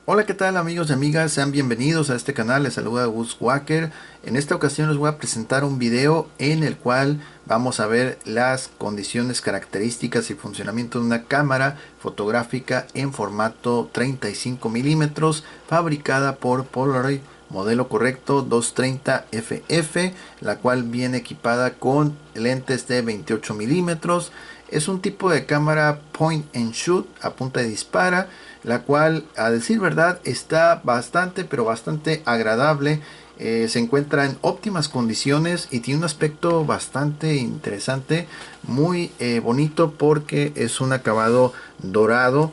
Hola, ¿qué tal amigos y amigas? Sean bienvenidos a este canal, les saluda Gus Walker. En esta ocasión les voy a presentar un video en el cual vamos a ver las condiciones, características y funcionamiento de una cámara fotográfica en formato 35 milímetros fabricada por Polaroid, modelo correcto 230 FF, la cual viene equipada con lentes de 28 milímetros. Es un tipo de cámara point and shoot, apunta y dispara, la cual, a decir verdad, está bastante agradable. Se encuentra en óptimas condiciones y tiene un aspecto bastante interesante, muy bonito, porque es un acabado dorado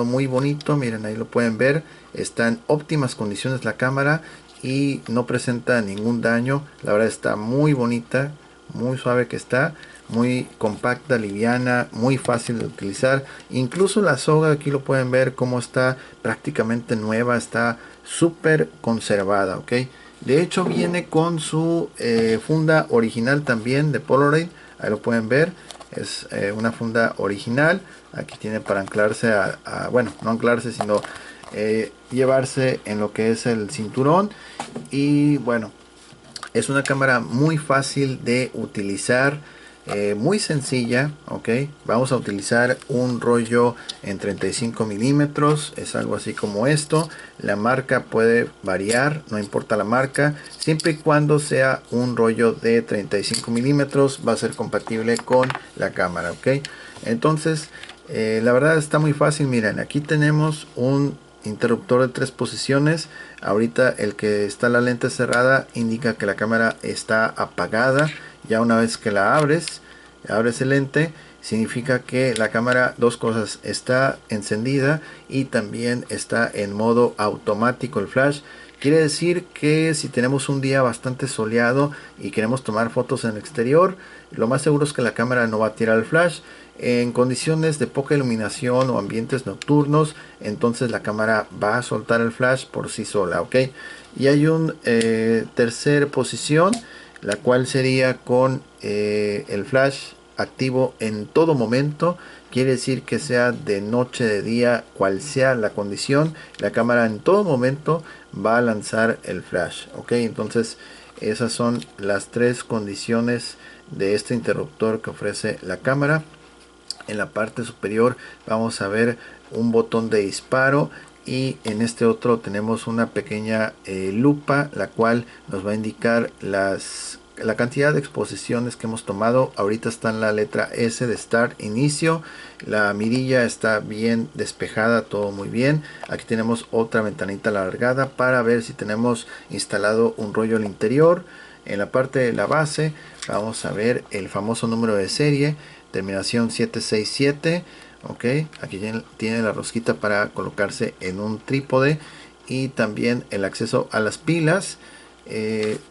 muy bonito. Miren, ahí lo pueden ver, está en óptimas condiciones la cámara y no presenta ningún daño. La verdad está muy bonita, muy suave que está, muy compacta, liviana, muy fácil de utilizar. Incluso la soga, aquí lo pueden ver cómo está prácticamente nueva, está súper conservada, ok. De hecho viene con su funda original también de Polaroid, ahí lo pueden ver. Es una funda original. Aquí tiene para anclarse bueno, no anclarse, sino llevarse en lo que es el cinturón. Y bueno, es una cámara muy fácil de utilizar, muy sencilla, ok. Vamos a utilizar un rollo en 35 milímetros, es algo así como esto. La marca puede variar, no importa la marca, siempre y cuando sea un rollo de 35 milímetros va a ser compatible con la cámara, ok. Entonces, la verdad está muy fácil. Miren, aquí tenemos un interruptor de 3 posiciones. Ahorita el que está la lente cerrada indica que la cámara está apagada. Ya una vez que abres el lente, significa que la cámara, dos cosas: está encendida y también está en modo automático el flash. Quiere decir que si tenemos un día bastante soleado y queremos tomar fotos en el exterior, lo más seguro es que la cámara no va a tirar el flash. En condiciones de poca iluminación o ambientes nocturnos, entonces la cámara va a soltar el flash por sí sola, ok. Y hay un tercer posición, la cual sería con el flash activo en todo momento. Quiere decir que sea de noche, de día, cual sea la condición, la cámara en todo momento va a lanzar el flash, ok. Entonces esas son las tres condiciones de este interruptor que ofrece la cámara. En la parte superior vamos a ver un botón de disparo, y en este otro tenemos una pequeña lupa, la cual nos va a indicar la cantidad de exposiciones que hemos tomado. Ahorita está en la letra S de Start, inicio. La mirilla está bien despejada, todo muy bien. Aquí tenemos otra ventanita alargada para ver si tenemos instalado un rollo al interior. En la parte de la base vamos a ver el famoso número de serie, terminación 767, ok. Aquí tiene la rosquita para colocarse en un trípode, y también el acceso a las pilas.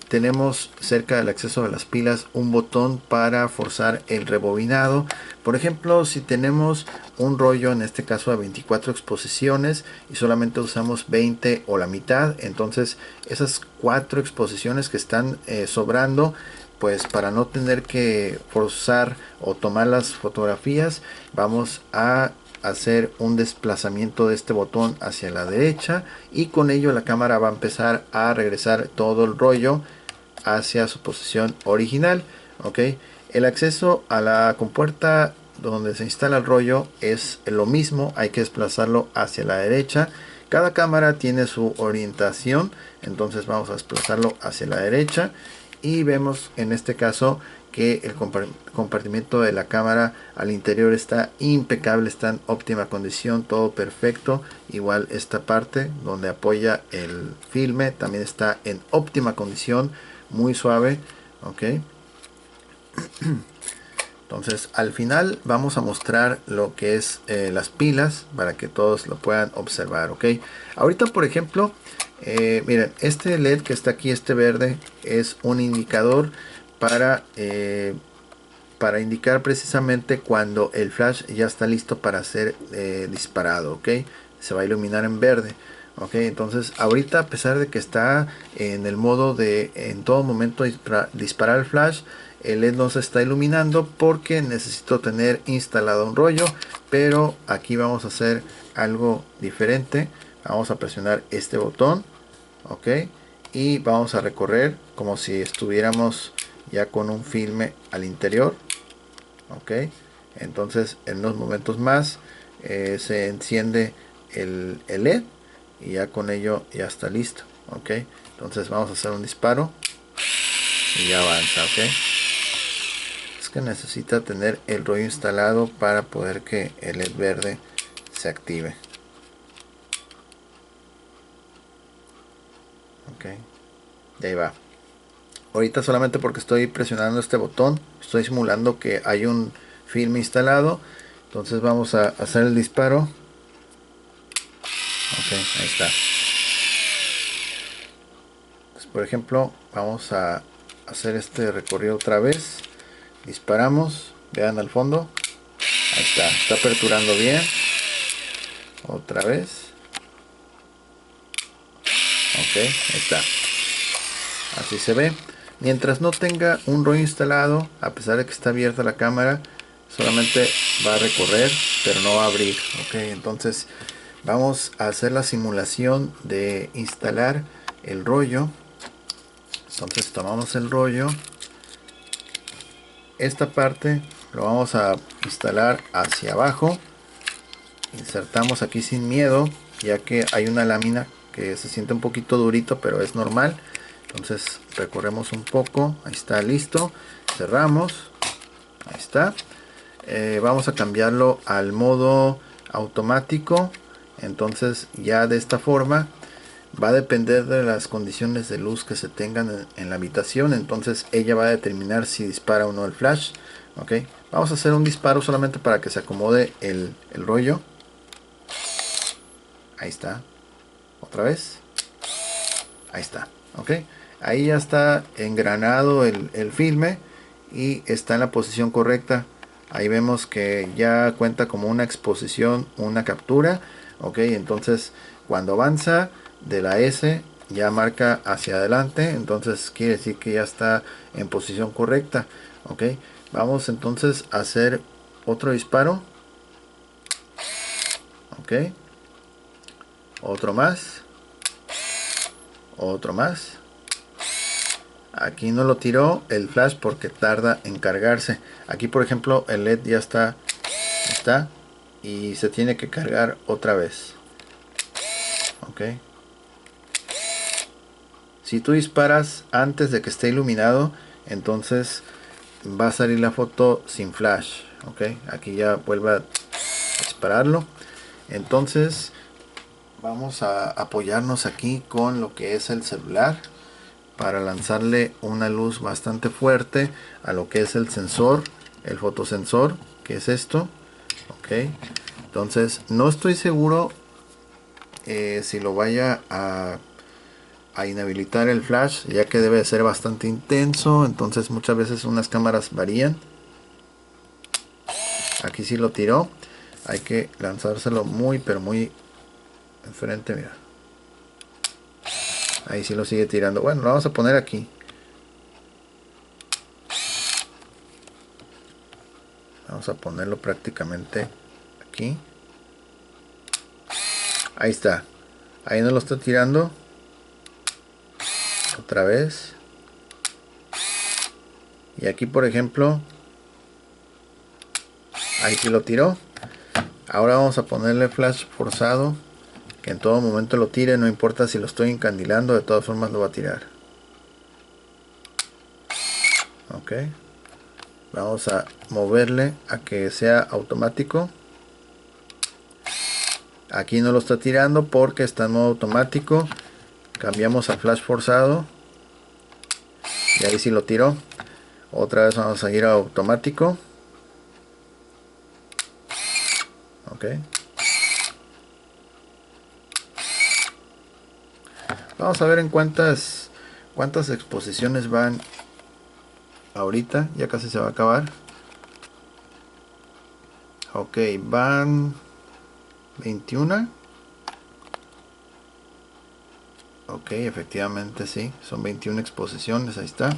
Tenemos cerca del acceso a las pilas un botón para forzar el rebobinado. Por ejemplo, si tenemos un rollo, en este caso de 24 exposiciones, y solamente usamos 20 o la mitad, entonces esas 4 exposiciones que están sobrando, pues para no tener que forzar o tomar las fotografías, vamos a hacer un desplazamiento de este botón hacia la derecha, y con ello la cámara va a empezar a regresar todo el rollo hacia su posición original, ok. El acceso a la compuerta donde se instala el rollo es lo mismo, hay que desplazarlo hacia la derecha. Cada cámara tiene su orientación, entonces vamos a desplazarlo hacia la derecha, y vemos en este caso que el compartimiento de la cámara al interior está impecable, está en óptima condición, todo perfecto. Igual esta parte donde apoya el filme también está en óptima condición, muy suave, ok. Entonces al final vamos a mostrar lo que es las pilas para que todos lo puedan observar, ok. Ahorita, por ejemplo, miren, este LED que está aquí, este verde, es un indicador para indicar precisamente cuando el flash ya está listo para ser disparado, ok. Se va a iluminar en verde, ok. Entonces ahorita, a pesar de que está en el modo de en todo momento disparar el flash, el LED no se está iluminando porque necesito tener instalado un rollo. Pero aquí vamos a hacer algo diferente. Vamos a presionar este botón, ok, y vamos a recorrer como si estuviéramos ya con un filme al interior, ok. Entonces en unos momentos más se enciende el LED y ya con ello ya está listo, ok. Entonces vamos a hacer un disparo y ya avanza, ok. Es que necesita tener el rollo instalado para poder que el LED verde se active, ok. Y ahí va. Ahorita solamente porque estoy presionando este botón estoy simulando que hay un filme instalado. Entonces vamos a hacer el disparo, ok, ahí está. Entonces, por ejemplo, vamos a hacer este recorrido otra vez. Disparamos, vean al fondo, ahí está aperturando bien. Otra vez, ok, ahí está. Así se ve. Mientras no tenga un rollo instalado, a pesar de que está abierta la cámara, solamente va a recorrer, pero no va a abrir, ok. Entonces vamos a hacer la simulación de instalar el rollo. Entonces tomamos el rollo, esta parte lo vamos a instalar hacia abajo, insertamos aquí sin miedo, ya que hay una lámina que se siente un poquito durito, pero es normal. Entonces recorremos un poco, ahí está, listo, cerramos, ahí está. Vamos a cambiarlo al modo automático. Entonces ya de esta forma va a depender de las condiciones de luz que se tengan en la habitación. Entonces ella va a determinar si dispara o no el flash, ok. Vamos a hacer un disparo solamente para que se acomode el rollo. Ahí está, otra vez, ahí está, ok. Ahí ya está engranado el filme y está en la posición correcta. Ahí vemos que ya cuenta como una exposición, una captura, ok. Entonces cuando avanza de la S ya marca hacia adelante, entonces quiere decir que ya está en posición correcta, ok. Vamos entonces a hacer otro disparo, ok, otro más, otro más. Aquí no lo tiró el flash porque tarda en cargarse. Aquí por ejemplo el LED ya está y se tiene que cargar otra vez, ok. Si tú disparas antes de que esté iluminado, entonces va a salir la foto sin flash, ok. Aquí ya vuelve a dispararlo. Entonces vamos a apoyarnos aquí con lo que es el celular para lanzarle una luz bastante fuerte a lo que es el sensor, el fotosensor, que es esto, ok. Entonces no estoy seguro si lo vaya a inhabilitar el flash, ya que debe ser bastante intenso. Entonces muchas veces unas cámaras varían. Aquí sí lo tiró, hay que lanzárselo muy pero muy enfrente, mira. Ahí sí lo sigue tirando. Bueno, lo vamos a poner aquí. Vamos a ponerlo prácticamente aquí. Ahí está. Ahí no lo está tirando. Otra vez. Y aquí por ejemplo, ahí sí lo tiró. Ahora vamos a ponerle flash forzado, que en todo momento lo tire, no importa si lo estoy encandilando, de todas formas lo va a tirar, ok. Vamos a moverle a que sea automático. Aquí no lo está tirando porque está en modo automático. Cambiamos a flash forzado y ahí sí lo tiró. Otra vez vamos a ir a automático, ok. Vamos a ver en cuántas exposiciones van ahorita. Ya casi se va a acabar. Ok, van 21. Ok, efectivamente sí, son 21 exposiciones, ahí está.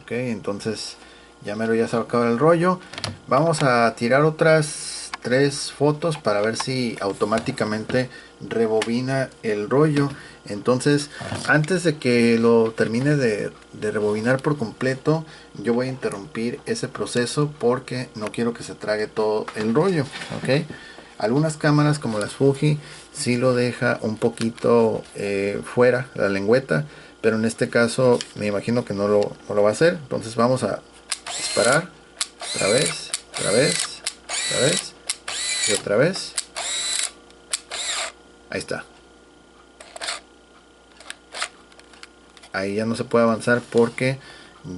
Ok, entonces ya mero ya se va a acabar el rollo. Vamos a tirar otras 3 fotos para ver si automáticamente rebobina el rollo. Entonces, antes de que lo termine de rebobinar por completo, yo voy a interrumpir ese proceso porque no quiero que se trague todo el rollo, ¿ok? Algunas cámaras como las Fuji sí lo deja un poquito fuera la lengüeta, pero en este caso me imagino que no lo va a hacer. Entonces vamos a disparar otra vez, otra vez, otra vez y otra vez. Ahí está. Ahí ya no se puede avanzar porque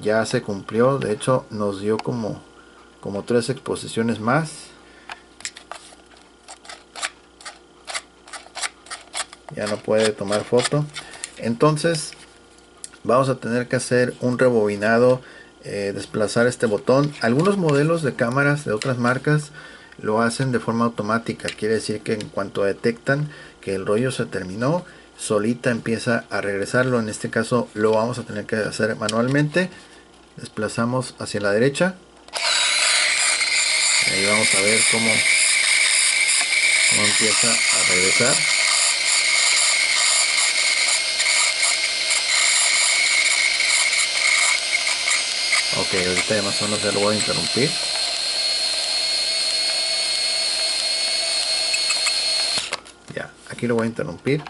ya se cumplió. De hecho nos dio como 3 exposiciones más. Ya no puede tomar foto. Entonces vamos a tener que hacer un rebobinado, desplazar este botón. Algunos modelos de cámaras de otras marcas lo hacen de forma automática. Quiere decir que en cuanto detectan que el rollo se terminó, solita empieza a regresarlo. En este caso lo vamos a tener que hacer manualmente. Desplazamos hacia la derecha. Y ahí vamos a ver cómo empieza a regresar. Ok, ahorita ya más o menos ya lo voy a interrumpir. Ya, aquí lo voy a interrumpir,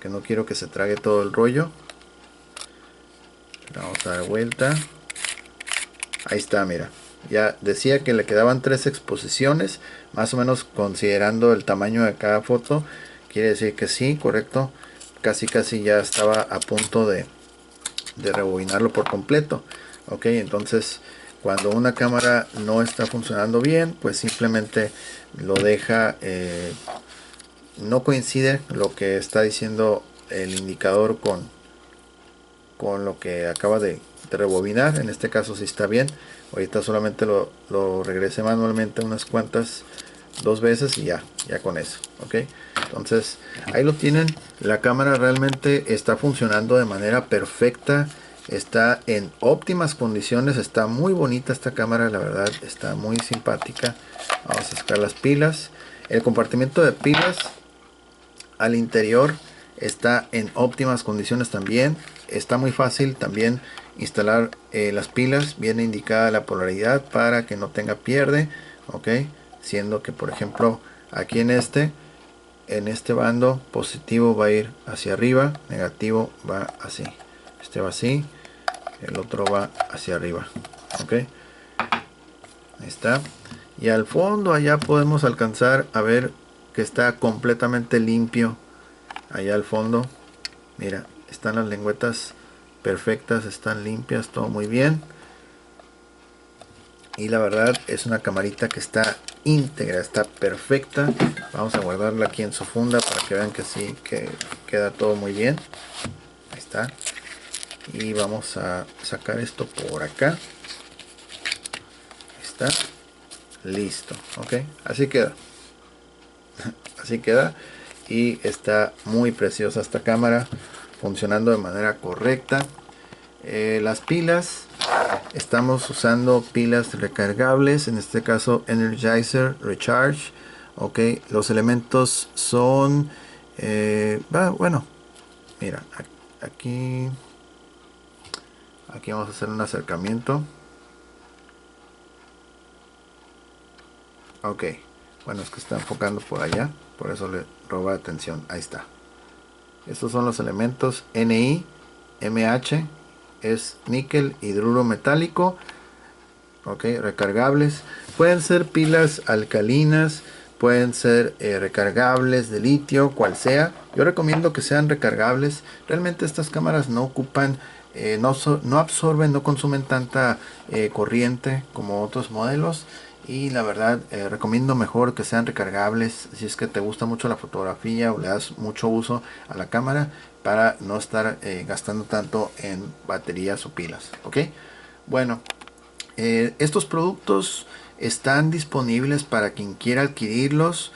que no quiero que se trague todo el rollo. Vamos a dar vuelta. Ahí está, mira. Ya decía que le quedaban 3 exposiciones, más o menos considerando el tamaño de cada foto. Quiere decir que sí, correcto. Casi ya estaba a punto de rebobinarlo por completo. Ok, entonces cuando una cámara no está funcionando bien, pues simplemente lo deja, no coincide lo que está diciendo el indicador con lo que acaba de rebobinar. En este caso sí está bien. Ahorita solamente lo regresé manualmente unas cuantas, 2 veces y ya con eso. Ok, entonces ahí lo tienen. La cámara realmente está funcionando de manera perfecta. Está en óptimas condiciones. Está muy bonita esta cámara, la verdad. Está muy simpática. Vamos a sacar las pilas. El compartimiento de pilas al interior está en óptimas condiciones también. Está muy fácil también instalar las pilas. Viene indicada la polaridad para que no tenga pierde. Ok, siendo que por ejemplo aquí en este bando positivo va a ir hacia arriba, negativo va así, este va así, el otro va hacia arriba. Ok, ahí está. Y al fondo allá podemos alcanzar a ver que está completamente limpio. Allá al fondo, mira, están las lengüetas perfectas, están limpias, todo muy bien. Y la verdad es una camarita que está íntegra, está perfecta. Vamos a guardarla aquí en su funda para que vean que sí, que queda todo muy bien. Ahí está. Y vamos a sacar esto por acá. Ahí está. Listo. Ok, así queda. Así queda. Y está muy preciosa esta cámara, funcionando de manera correcta. Las pilas, estamos usando pilas recargables, en este caso Energizer Recharge. Ok, los elementos son bueno, mira, aquí vamos a hacer un acercamiento. Ok, bueno, es que está enfocando por allá, por eso le roba atención. Ahí está. Estos son los elementos Ni, MH, es níquel, hidruro metálico. Ok, recargables. Pueden ser pilas alcalinas, pueden ser recargables de litio, cual sea. Yo recomiendo que sean recargables. Realmente estas cámaras no ocupan, no absorben, no consumen tanta corriente como otros modelos. Y la verdad recomiendo mejor que sean recargables si es que te gusta mucho la fotografía o le das mucho uso a la cámara, para no estar gastando tanto en baterías o pilas. Ok, bueno, estos productos están disponibles para quien quiera adquirirlos.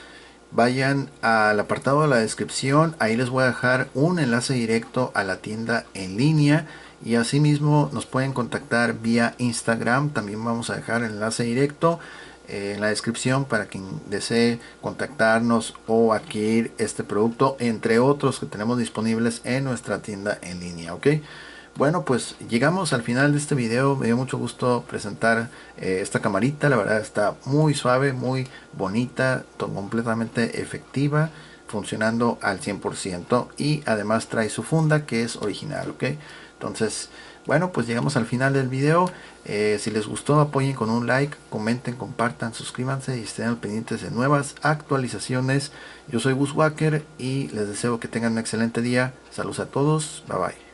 Vayan al apartado de la descripción, ahí les voy a dejar un enlace directo a la tienda en línea, y asimismo nos pueden contactar vía Instagram, también vamos a dejar el enlace directo. en la descripción para quien desee contactarnos o adquirir este producto, entre otros que tenemos disponibles en nuestra tienda en línea. Ok, bueno, pues llegamos al final de este video. Me dio mucho gusto presentar esta camarita. La verdad está muy suave, muy bonita, completamente efectiva, funcionando al 100%, y además trae su funda que es original. Ok, entonces bueno, pues llegamos al final del video. Si les gustó, apoyen con un like, comenten, compartan, suscríbanse y estén pendientes de nuevas actualizaciones. Yo soy Gus Walker y les deseo que tengan un excelente día. Saludos a todos, bye bye.